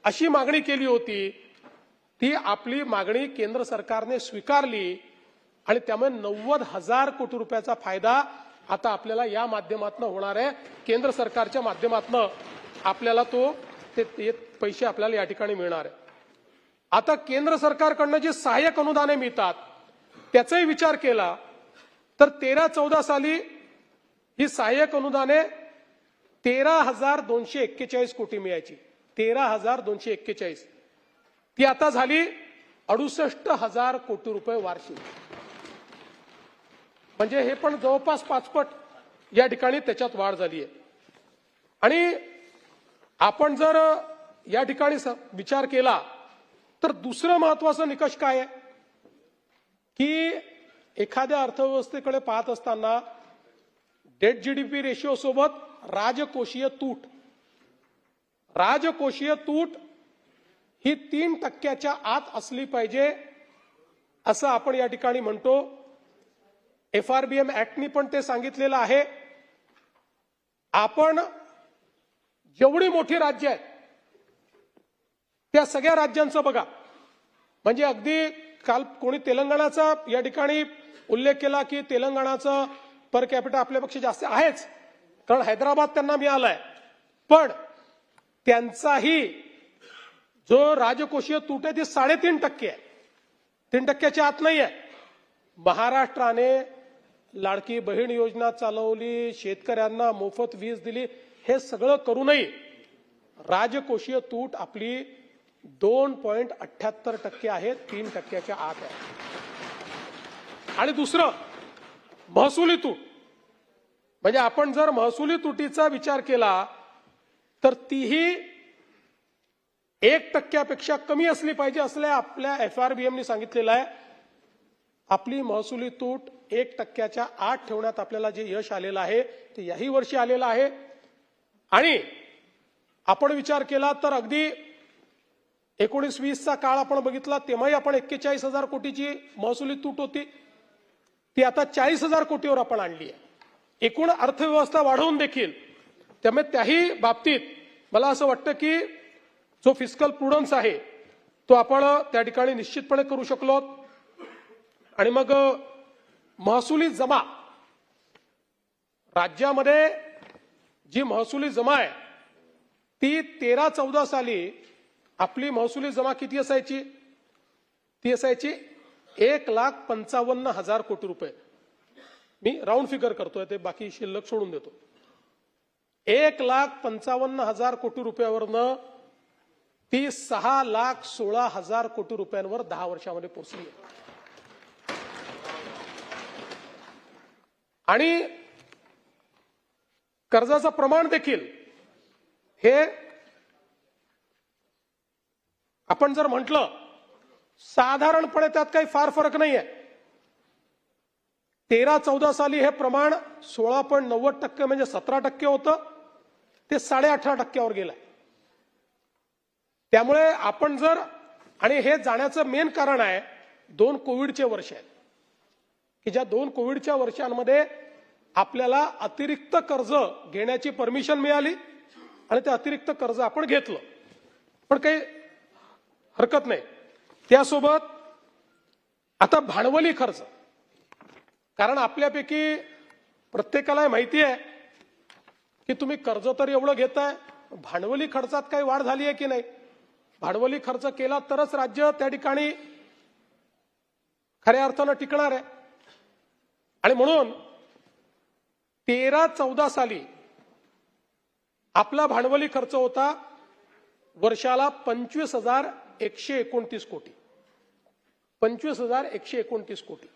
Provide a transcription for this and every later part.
अशी मागणी केली होती, ती आपली मागणी केंद्र सरकारने स्वीकारली आणि त्यामुळे 90,000 कोटी रुपयाचा फायदा आता आपल्याला या माध्यमातून होणार आहे. केंद्र सरकारच्या माध्यमातून आपल्याला ते पैसे आपल्याला या ठिकाणी मिळणार आहे. आता केंद्र सरकारकडून जी सहाय्यक अनुदाने मिळतात त्याचाही विचार केला तर 13-14 साली ही सहाय्यक अनुदाने 13,241 कोटी मिळायची. 13,241 ती आता झाली 68,000 कोटी रुपये वार्षिक. म्हणजे हे पण जवळपास 5 पट या ठिकाणी त्याच्यात वाढ झाली आहे. आणि आपण जर या ठिकाणी विचार केला तर दुसरं महत्वाचं निकष काय आहे की एखाद्या अर्थव्यवस्थेकडे पाहत असताना डेट जीडीपी रेशिओ सोबत राजकोषीय तूट ही 3% आत असली पाहिजे असं आपण या ठिकाणी म्हणतो. FRBM ऍक्टनी पण ते सांगितलेलं आहे. आपण जेवढी मोठी राज्य आहेत त्या सगळ्या राज्यांचं बघा. म्हणजे अगदी काल कोणी तेलंगणाचा या ठिकाणी उल्लेख केला की तेलंगणाचं पर कॅपिटा आपल्यापेक्षा जास्त आहेच, कारण हैदराबाद त्यांना मिळालाय. पण त्यांचाही जो राजकोषीय तूट आहे ती 3.5% आहे. 3%च्या आत नाही आहे. महाराष्ट्राने लाडकी बहीण योजना चालवली, शेतकऱ्यांना मोफत वीज दिली, हे सगळं करूनही राजकोषीय तूट आपली 2.78% आहे, 3%च्या आत आहे. आणि दुसरं महसुली तूट. म्हणजे आपण जर महसुली तुटीचा विचार केला तर तीही 1%पेक्षा कमी असली पाहिजे असं आपल्या FRBMने सांगितलेलं आहे. आपली महसुली तूट 1%च्या आत ठेवण्यात आपल्याला जे यश आलेलं आहे ते याही वर्षी आलेलं आहे. आणि आपण विचार केला तर अगदी 19-20चा काळ आपण बघितला तेव्हाही आपण 41,000 कोटीची महसुली तूट होती, ती आता 40,000 कोटीवर आपण आणली आहे. एकूण अर्थव्यवस्था वाढवून देखील. त्यामुळे त्याही बाबतीत मला असं वाटतं की जो फिस्कल प्रुडन्स आहे तो आपण त्या ठिकाणी निश्चितपणे करू शकलो. आणि मग महसुली जमा, राज्यामध्ये जी महसुली जमा आहे ती 13-14 साली आपली महसुली जमा किती असायची? ती असायची 1,55,000 कोटी रुपये. मी राऊंड फिगर करतोय, ते बाकी शिल्लक सोडून देतो. 1,55,000 कोटी रुपयावरनं ती 6,16,000 कोटी रुपयांवर 10 वर्षामध्ये पोहोचली. आणि कर्जाचं प्रमाण देखील हे आपण जर म्हटलं साधारणपणे त्यात काही फार फरक नाहीये. 13-14 साली हे प्रमाण 16.90% म्हणजे 17% होतं, ते 18.5%वर गेलंय. त्यामुळे आपण जर, आणि हे जाण्याचं मेन कारण आहे 2 कोविडचे वर्ष आहेत की ज्या 2 कोविडच्या वर्षांमध्ये आपल्याला अतिरिक्त कर्ज घेण्याची परमिशन मिळाली आणि ते अतिरिक्त कर्ज आपण घेतलं, पण काही हरकत नाही. त्यासोबत आता भांडवली खर्च, कारण आपल्यापैकी प्रत्येकाला माहिती आहे की तुम्ही कर्ज तर एवढं घेताय, भांडवली खर्चात काही वाढ झाली आहे की नाही. भांडवली खर्च केला तरच राज्य त्या ठिकाणी खऱ्या अर्थानं टिकणार आहे. आणि म्हणून 13-14 साली आपला भांडवली खर्च होता वर्षाला 25,129 कोटी. 25,129 कोटी.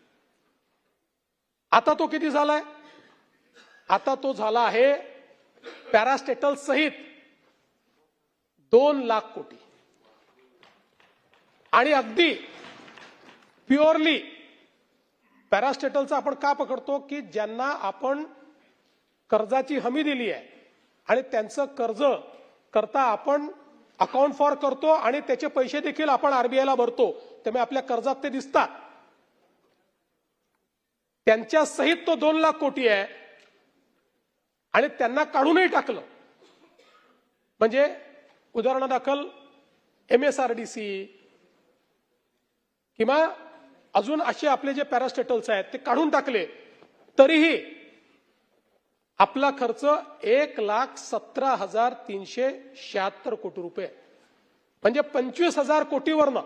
आता तो किती झालाय? आता तो झाला आहे पॅरास्टेटल सहित 2 लाख कोटी. आणि अगदी प्युअरली पॅरास्टेटलचा आपण का पकडतो की ज्यांना आपण कर्जाची हमी दिली आहे आणि त्यांचं कर्ज करता आपण अकाउंट फॉर करतो आणि त्याचे पैसे देखील आपण आरबीआयला भरतो, त्यामुळे आपल्या कर्जात ते दिसतात. त्यांच्या सहित तो 2 लाख कोटी आहे. आणि त्यांना काढूनही टाकलं म्हणजे उदाहरणादाखल MSRDC किंवा अजून असे आपले जे पॅरास्टेटल्स आहेत ते काढून टाकले तरीही आपला खर्च 1,17,376 कोटी रुपये, म्हणजे 25,000 कोटीवरनं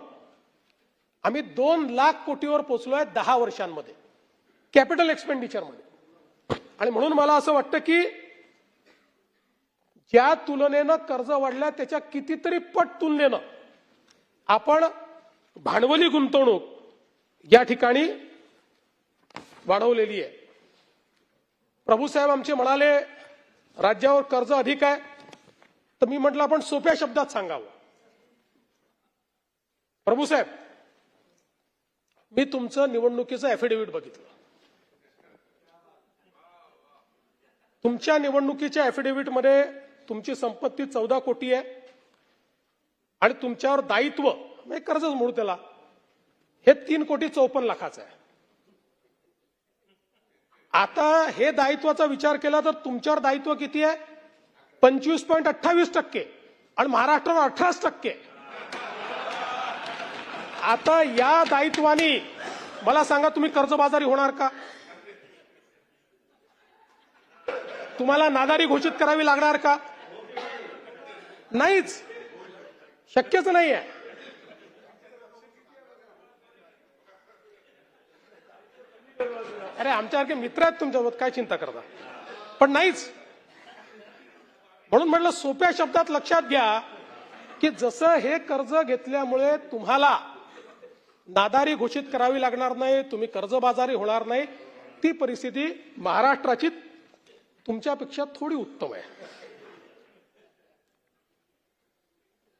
आम्ही 2 लाख कोटीवर पोहोचलोय 10 वर्षांमध्ये कॅपिटल एक्सपेंडिचरमध्ये. आणि म्हणून मला असं वाटतं की ज्या तुलनेनं कर्ज वाढल्या त्याच्या कितीतरी पट तुलनेनं आपण भांडवली गुंतवणूक या ठिकाणी वाढवलेली आहे. प्रभूसाहेब आमचे म्हणाले राज्यावर कर्ज अधिक आहे, तर मी म्हटलं आपण सोप्या शब्दात सांगावं. प्रभूसाहेब, मी तुमचं निवडणुकीचं ऍफिडेव्हिट बघितलं. तुमच्या निवडणुकीच्या ऍफिडेव्हिटमध्ये तुमची संपत्ती 14 कोटी आहे आणि तुमच्यावर दायित्व म्हणजे कर्जच म्हणू त्याला हे 3,54,00,000 आहे. आता हे दायित्वाचा विचार केला तर तुमच्यावर दायित्व किती आहे? 25.28% आणि महाराष्ट्रावर 18%. आता या दायित्वानी मला सांगा तुम्ही कर्जबाजारी होणार का? तुम्हाला नादारी घोषित करावी लागणार का? नाहीच, शक्यच नाहीये. अरे आमच्यासारखे मित्र आहेत तुमच्यासोबत, काय चिंता करता, पण नाहीच. म्हणून म्हटलं सोप्या शब्दात लक्षात घ्या की जसं हे कर्ज घेतल्यामुळे तुम्हाला नादारी घोषित करावी लागणार नाही, तुम्ही कर्जबाजारी होणार नाही, ती परिस्थिती महाराष्ट्राची तुमच्यापेक्षा थोडी उत्तम आहे.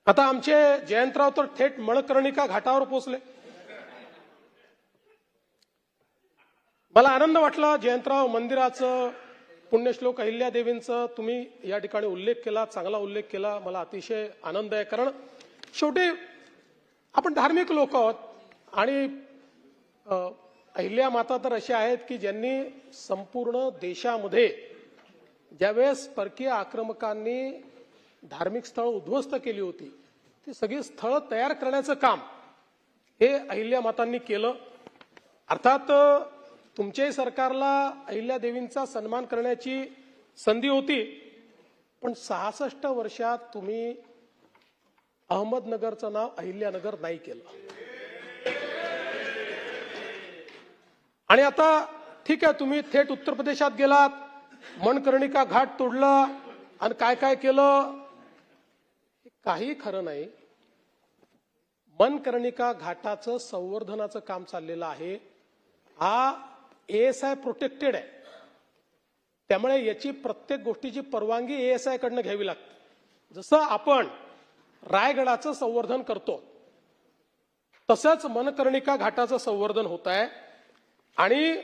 आता आमचे जयंतराव तर थेट मणकर्णिका घाटावर पोहोचले. मला आनंद वाटला जयंतराव मंदिराचं, पुण्यश्लोक अहिल्यादेवींचं तुम्ही या ठिकाणी उल्लेख केला, चांगला उल्लेख केला. मला अतिशय आनंद आहे, कारण शेवटी आपण धार्मिक लोक आहोत आणि अहिल्या माता तर अशा आहेत की ज्यांनी संपूर्ण देशामध्ये ज्यावेळेस परकीय आक्रमकांनी धार्मिक स्थळ उद्ध्वस्त केली होती ती सगळी स्थळं तयार करण्याचं काम हे अहिल्या मातांनी केलं. अर्थात तुमच्याही सरकारला अहिल्यादेवींचा सन्मान करण्याची संधी होती, पण 66 वर्षात तुम्ही अहमदनगरचं नाव अहिल्यानगर नाही केलं. आणि आता ठीक आहे, तुम्ही थेट उत्तर प्रदेशात गेलात, मणकर्णिका घाट तोडला आणि काय काय केलं, काही खरं नाही. मणकर्णिका घाटाचं संवर्धनाचं काम चाललेलं आहे. हा ASI प्रोटेक्टेड आहे, त्यामुळे याची प्रत्येक गोष्टीची परवानगी ASI कडनं घ्यावी लागते. जसं आपण रायगडाचं संवर्धन करतो तसंच मणकर्णिका घाटाचं संवर्धन होत आहे. आणि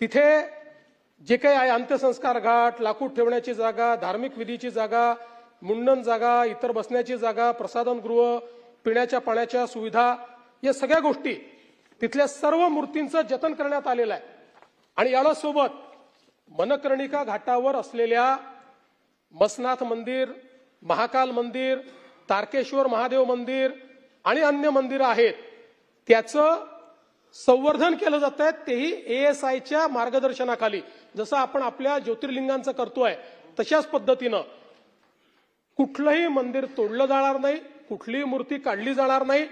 तिथे जे काही आहे अंत्यसंस्कार घाट, लाकूड ठेवण्याची जागा, धार्मिक विधीची जागा, मुंडन जागा, इतर बसण्याची जागा, प्रसाधनगृह, पिण्याच्या पाण्याच्या सुविधा, या सगळ्या गोष्टी तिथल्या सर्व मूर्तींचं जतन करण्यात आलेलं आहे. आणि याला सोबत मणकर्णिका घाटावर असलेल्या मसनाथ मंदिर, महाकाल मंदिर, तारकेश्वर महादेव मंदिर आणि अन्य मंदिरं आहेत त्याचं संवर्धन केलं जात आहे, तेही ASIच्या मार्गदर्शनाखाली. जसं आपण आपल्या ज्योतिर्लिंगांचं करतोय तशाच पद्धतीनं कुठलंही मंदिर तोडलं जाणार नाही, कुठलीही मूर्ती काढली जाणार नाही.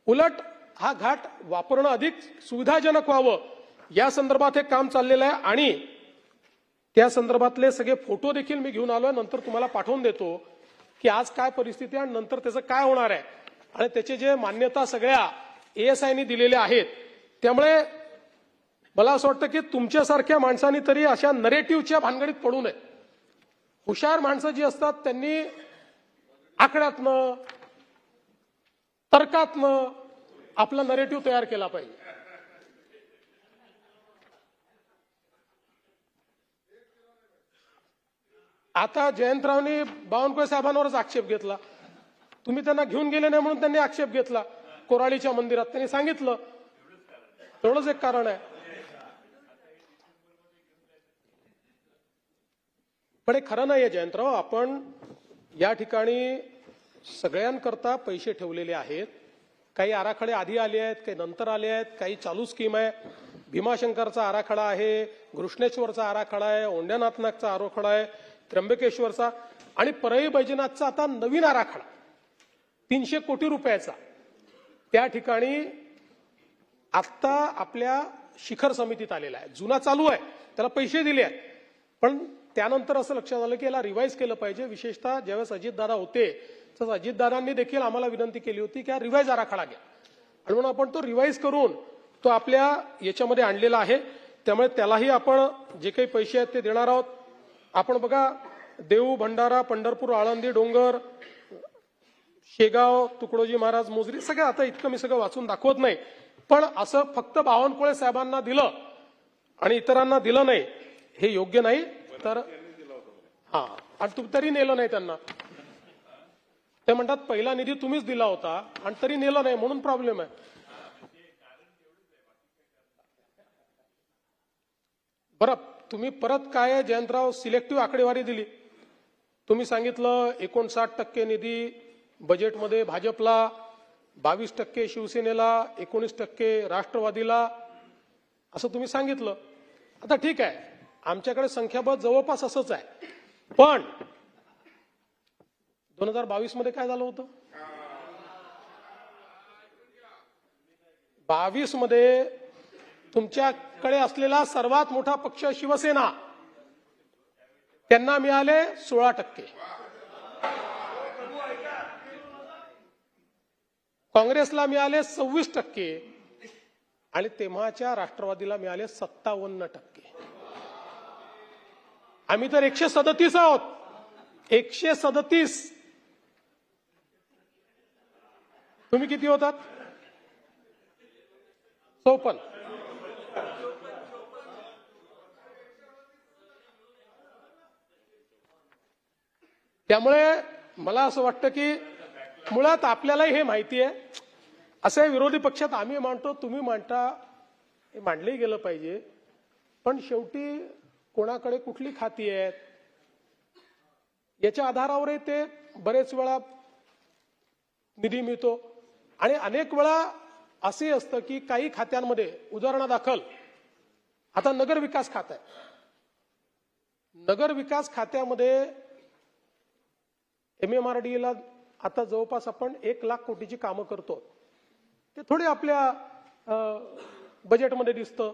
उलट हा घाट वापरणं अधिक सुविधाजनक व्हावं या संदर्भात हे काम चाललेलं आहे. आणि त्या संदर्भातले सगळे फोटो देखील मी घेऊन आलोय, नंतर तुम्हाला पाठवून देतो की आज काय परिस्थिती आहे आणि नंतर त्याचं काय होणार आहे. आणि त्याचे जे मान्यता सगळ्या ASIने दिलेल्या आहेत. त्यामुळे मला असं वाटतं की तुमच्यासारख्या माणसांनी तरी अशा नरेटिव्हच्या भानगडीत पडू नये. हुशार माणसं जी असतात त्यांनी आकड्यातनं, तर्कातनं आपला नरेटिव्ह तयार केला पाहिजे. आता जयंतरावनी बावनकुळे साहेबांवरच आक्षेप घेतला. तुम्ही त्यांना घेऊन गेले नाही म्हणून त्यांनी आक्षेप घेतला. कोराळीच्या मंदिरात त्यांनी सांगितलं, तेवढंच एक कारण आहे. पण हे खरं नाहीये जयंतराव. आपण या ठिकाणी सगळ्यांकरता पैसे ठेवलेले आहेत. काही आराखडे आधी आले आहेत, काही नंतर आले आहेत, काही चालू स्कीम आहे. भीमाशंकरचा आराखडा आहे, घृष्णेश्वरचा आराखडा आहे, औंढ्यानाथनाथचा आराखडा आहे, त्र्यंबकेश्वरचा आणि परळी बैजनाथचा आता नवीन आराखडा 300 कोटी रुपयाचा. त्या ठिकाणी आत्ता आपल्या शिखर समितीत आलेला आहे. जुना चालू आहे, त्याला पैसे दिले आहेत, पण त्यानंतर असं लक्षात आलं की याला रिवाईज केलं पाहिजे. विशेषतः ज्यावेळेस अजितदादा होते तर अजितदादांनी देखील आम्हाला विनंती केली होती की हा रिवाईज आराखडा घ्या, आणि म्हणून आपण तो रिवाईज करून तो आपल्या याच्यामध्ये आणलेला आहे. त्यामुळे त्यालाही आपण जे काही पैसे आहेत ते देणार आहोत. आपण बघा, देऊ, भंडारा, पंढरपूर, आळंदी, डोंगर, शेगाव, तुकडोजी महाराज, मोजरी, सगळं आता इतकं मी सगळं वाचून दाखवत नाही, पण असं फक्त बावनकुळे साहेबांना दिलं आणि इतरांना दिलं नाही हे योग्य नाही. तर हा, आणि तुम्ही तरी नेलं नाही त्यांना. ते म्हणतात पहिला निधी तुम्हीच दिला होता आणि तरी नेलं नाही, म्हणून प्रॉब्लेम आहे. बरं, तुम्ही परत काय जयंतराव सिलेक्टिव्ह आकडेवारी दिली. तुम्ही सांगितलं 59% निधी बजेटमध्ये भाजपला, 22% शिवसेनेला, 19% राष्ट्रवादीला, असं तुम्ही सांगितलं. आता ठीक आहे, आमच्याकडे संख्याबळ जवळपास असंच आहे. पण 2022 मध्ये काय झालं होतं? 22 मध्ये तुमच्याकडे असलेला सर्वात मोठा पक्ष शिवसेना, त्यांना मिळाले 16%, काँग्रेसला मिळाले 26% आणि तेव्हाच्या राष्ट्रवादीला मिळाले 57%. आम्ही तर 137 आहोत, 137. तुम्ही किती होतात? 54. त्यामुळे मला असं वाटतं की मुळात आपल्यालाही हे माहिती आहे, असे विरोधी पक्षात आम्ही मांडतो, तुम्ही मांडता, हे मांडले गेलं पाहिजे. पण शेवटी कोणाकडे कुठली खाती आहेत याच्या आधारावरही ते बरेच वेळा निधी मिळतो. आणि अनेक वेळा असे असतं की काही खात्यांमध्ये, उदाहरणादाखल आता नगर विकास खातं आहे, नगर विकास खात्यामध्ये MMRDA आता जवळपास आपण 1 लाख कोटीची कामं करतो. ते थोडे आपल्या बजेटमध्ये दिसतं.